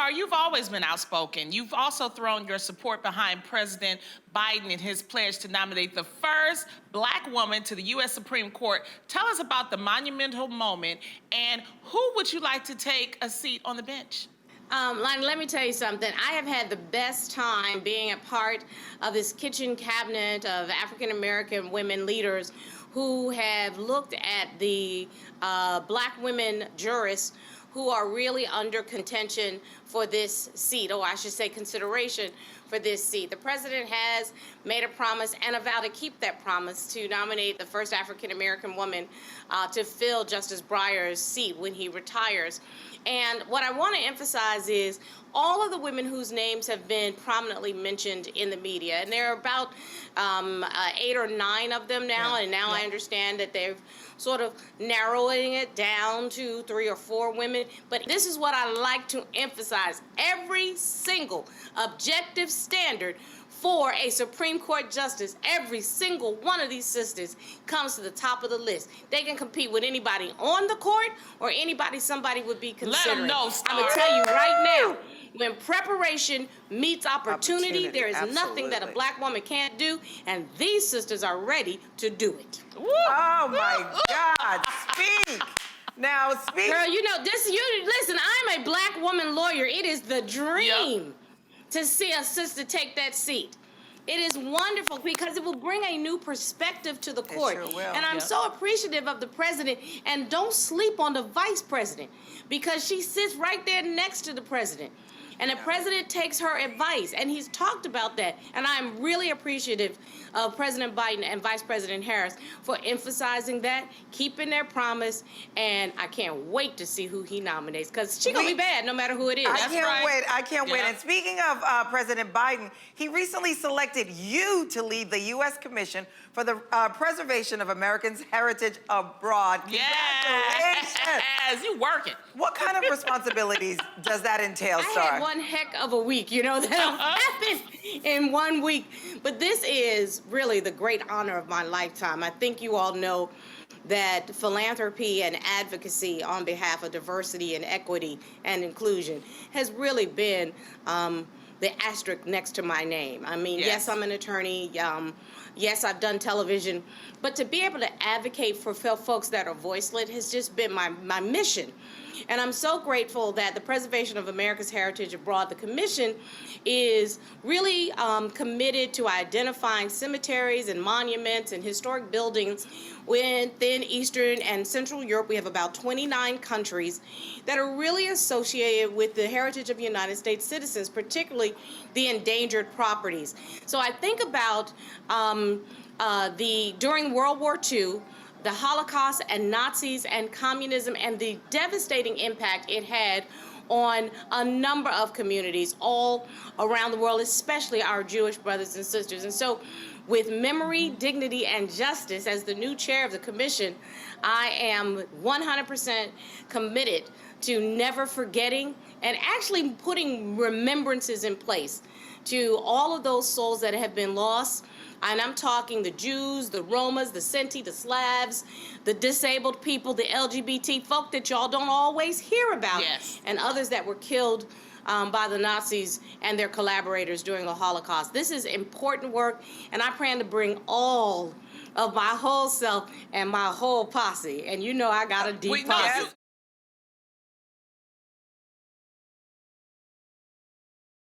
Star, you've always been outspoken. You've also thrown your support behind President Biden and his pledge to nominate the first black woman to the U.S. Supreme Court. Tell us about the monumental moment, and who would you like to take a seat on the bench? Lonnie, let me tell you something. I have had the best time being a part of this kitchen cabinet of African-American women leaders who have looked at the black women jurists who are really under contention for this seat, or I should say consideration for this seat. The president has made a promise and a vow to keep that promise to nominate the first African-American woman to fill Justice Breyer's seat when he retires. And what I want to emphasize is all of the women whose names have been prominently mentioned in the media, and there are about 8 or 9 of them now, and now I understand that they've sort of narrowing it down to 3 or 4 women. But this is what I like to emphasize. Every single objective standard for a Supreme Court justice, every single one of these sisters comes to the top of the list. They can compete with anybody on the court or anybody somebody would be considering. Let them know, Star. I'm going to tell you right now, when preparation meets opportunity, there is nothing that a black woman can't do, and these sisters are ready to do it. Oh my God, speak. Now speak. Girl, you know, listen, I'm a black woman lawyer. It is the dream to see a sister take that seat. It is wonderful because it will bring a new perspective to the court. It sure will. And I'm so appreciative of the president. And don't sleep on the vice president because she sits right there next to the president. And the president takes her advice, and he's talked about that. And I'm really appreciative of President Biden and Vice President Harris for emphasizing that, keeping their promise, and I can't wait to see who he nominates, because she's going to be bad no matter who it is. I can't wait. And speaking of President Biden, he recently selected you to lead the U.S. Commission for the Preservation of Americans' Heritage Abroad. Congratulations. Yes, you working. What kind of responsibilities does that entail, Star? I had one heck of a week, you know, that happened in 1 week. But this is really the great honor of my lifetime. I think you all know that philanthropy and advocacy on behalf of diversity and equity and inclusion has really been the asterisk next to my name. I mean, yes, I'm an attorney. Yes, I've done television. But to be able to advocate for folks that are voiceless has just been my mission. And I'm so grateful that the Preservation of America's Heritage Abroad, the Commission, is really committed to identifying cemeteries and monuments and historic buildings within Eastern and Central Europe. We have about 29 countries that are really associated with the heritage of United States citizens, particularly the endangered properties. So I think about during World War II, the Holocaust and Nazis and communism and the devastating impact it had on a number of communities all around the world, especially our Jewish brothers and sisters. And so with memory, dignity, and justice as the new chair of the commission, I am 100% committed to never forgetting and actually putting remembrances in place to all of those souls that have been lost. And I'm talking the Jews, the Romas, the Sinti, the Slavs, the disabled people, the LGBT folk that y'all don't always hear about, and others that were killed by the Nazis and their collaborators during the Holocaust. This is important work, and I plan to bring all of my whole self and my whole posse. And you know I got a deep posse.